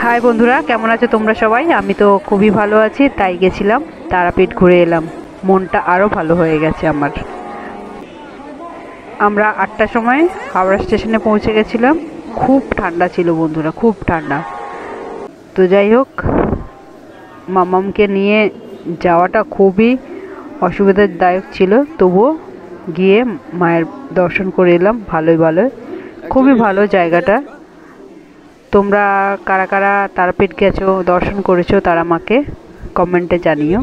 High বন্ধুরা, কেমন আছো তোমরা সবাই? আমি তো খুবই ভালো আছি। তাই গেছিলাম তারাপীঠ, ঘুরে এলাম। মনটা আরও ভালো হয়ে গেছে আমার। আমরা 8টার সময় হাওড়া স্টেশনে পৌঁছে গেছিলাম। খুব ঠান্ডা ছিল বন্ধুরা, খুব ঠান্ডা। তো যাই হোক, মামামকে নিয়ে যাওয়াটা খুবই অসুবিধাদায়ক ছিল, তবুও গিয়ে মায়ের দর্শন করে এলাম ভালোই ভালোই। খুবই ভালো জায়গাটা। তোমরা কারা কারা তারাপীঠ গেছো, দর্শন করেছো, তারা আমাকে কমেন্টে জানিও।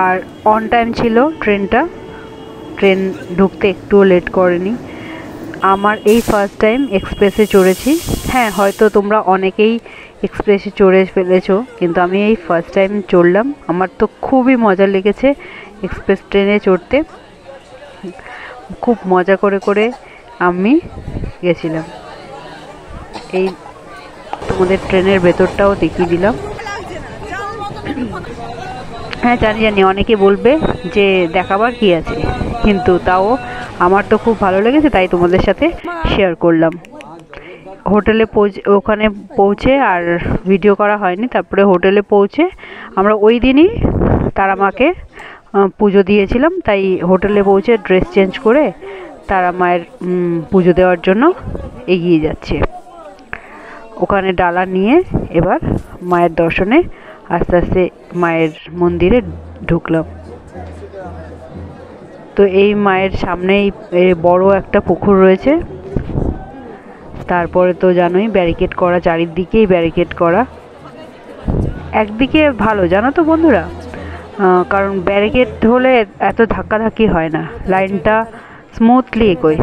আর অন টাইম ছিল ট্রেনটা। ট্রেন ঢুকতে একটুও লেট করেনি। আমার এই ফার্স্ট টাইম এক্সপ্রেসে চড়েছি। হ্যাঁ, হয়তো তোমরা অনেকেই এক্সপ্রেসে চড়ে ফেলেছো, কিন্তু আমি এই ফার্স্ট টাইম চড়লাম। আমার তো খুবই মজা লেগেছে এক্সপ্রেস ট্রেনে চড়তে। খুব মজা করে করে আমি গেছিলাম। এই তোমাদের ট্রেনের ভেতরটাও দেখিয়ে দিলাম। হ্যাঁ, জানি জানি অনেকে বলবে যে দেখাবার কি আছে, কিন্তু তাও আমার তো খুব ভালো লেগেছে, তাই তোমাদের সাথে শেয়ার করলাম। হোটেলে ওখানে পৌঁছে আর ভিডিও করা হয়নি। তারপরে হোটেলে পৌঁছে আমরা ওই দিনই তারা মাকে পুজো দিয়েছিলাম। তাই হোটেলে পৌঁছে ড্রেস চেঞ্জ করে তারা মায়ের পুজো দেওয়ার জন্য এগিয়ে যাচ্ছে। ওখানে ডালা নিয়ে এবার মায়ের দর্শনে আস্তে আস্তে মায়ের মন্দিরে ঢুকলাম। তো এই মায়ের সামনেই বড় একটা পুকুর রয়েছে। তারপরে তো জানোই ব্যারিকেড করা, চারিদিকেই ব্যারিকেড করা। একদিকে ভালো জানো তো বন্ধুরা, কারণ ব্যারিকেড হলে এত ধাক্কাধাক্কি হয় না, লাইনটা স্মুথলি এগোয়।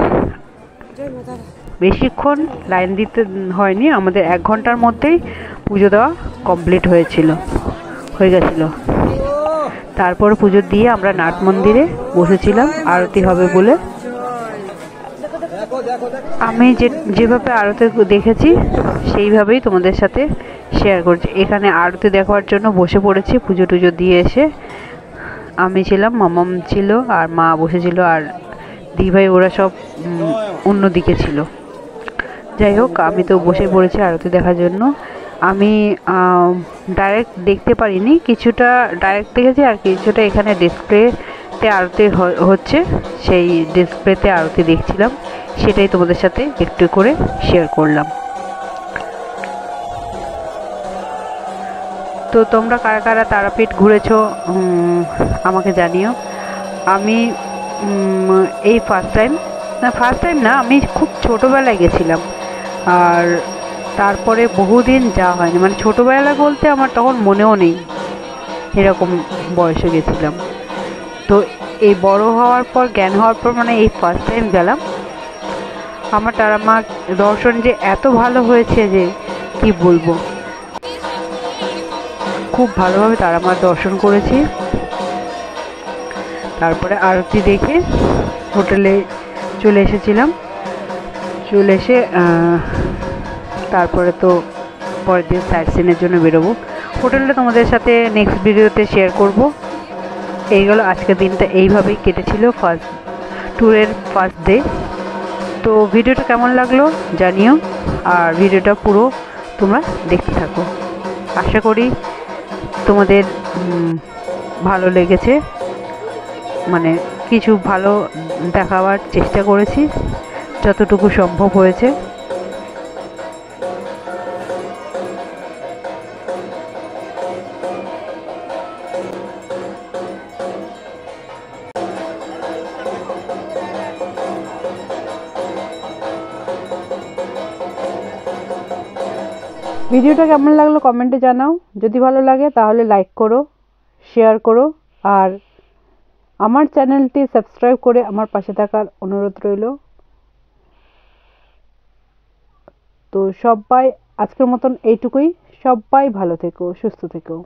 বেশিক্ষণ লাইন দিতে হয়নি, আমাদের 1 ঘন্টার মধ্যেই পুজো দেওয়া কমপ্লিট হয়ে গেছিলো। তারপর পুজো দিয়ে আমরা নাট মন্দিরে বসেছিলাম আরতি হবে বলে। আমি যেভাবে আরতি দেখেছি সেইভাবেই তোমাদের সাথে শেয়ার করছি। এখানে আরতি দেখার জন্য বসে পড়েছি পুজো টুজো দিয়ে এসে। আমি ছিলাম, মামাম ছিল, আর মা বসেছিল, আর দিভাই ওরা সব অন্যদিকে ছিল। যাই হোক, আমি তো বসে পড়েছি আরতি দেখার জন্য। আমি ডাইরেক্ট দেখতে পারিনি, কিছুটা ডাইরেক্ট দেখেছি আর কিছুটা এখানে ডিসপ্লেতে আরতি হচ্ছে, সেই ডিসপ্লেতে আরতি দেখছিলাম। সেটাই তোমাদের সাথে একটু করে শেয়ার করলাম। তো তোমরা কারা কারা তারাপীঠ ঘুরেছো আমাকে জানিও। আমি এই ফার্স্ট টাইম না, আমি খুব ছোটোবেলায় গেছিলাম। আর তারপরে বহুদিন যাওয়া হয়নি, মানে ছোটোবেলা বলতে আমার তখন মনেও নেই, এরকম বয়সে গেছিলাম। তো এই বড় হওয়ার পর, জ্ঞান হওয়ার পর, মানে এই ফার্স্ট টাইম গেলাম। আমার তারা মা দর্শন যে এত ভালো হয়েছে যে কি বলবো। খুব ভালোভাবে তারা মার দর্শন করেছি। তারপরে আরতি দেখে হোটেলে চলে এসেছিলাম। চলে এসে তারপরে তো পরের দিন সাইট সিনের জন্য বেরোবো। হোটেলটা তোমাদের সাথে নেক্সট ভিডিওতে শেয়ার করব। এইগুলো আজকের দিনটা এইভাবেই কেটেছিল, ট্যুরের ফার্স্ট ডে। তো ভিডিওটা কেমন লাগলো জানিও, আর ভিডিওটা পুরো তোমরা দেখতে থাকো। আশা করি তোমাদের ভালো লেগেছে, মানে কিছু ভালো দেখাবার চেষ্টা করেছি যতটুকু সম্ভব হয়েছে। ভিডিওটা কেমন লাগলো কমেন্টে জানাও। যদি ভালো লাগে তাহলে লাইক করো, শেয়ার করো, আর আমার চ্যানেলটি সাবস্ক্রাইব করে আমার পাশে থাকার অনুরোধ রইল। তো সবাই আজকের মতন এইটুকুই। সবাই ভালো থেকো, সুস্থ থেকো।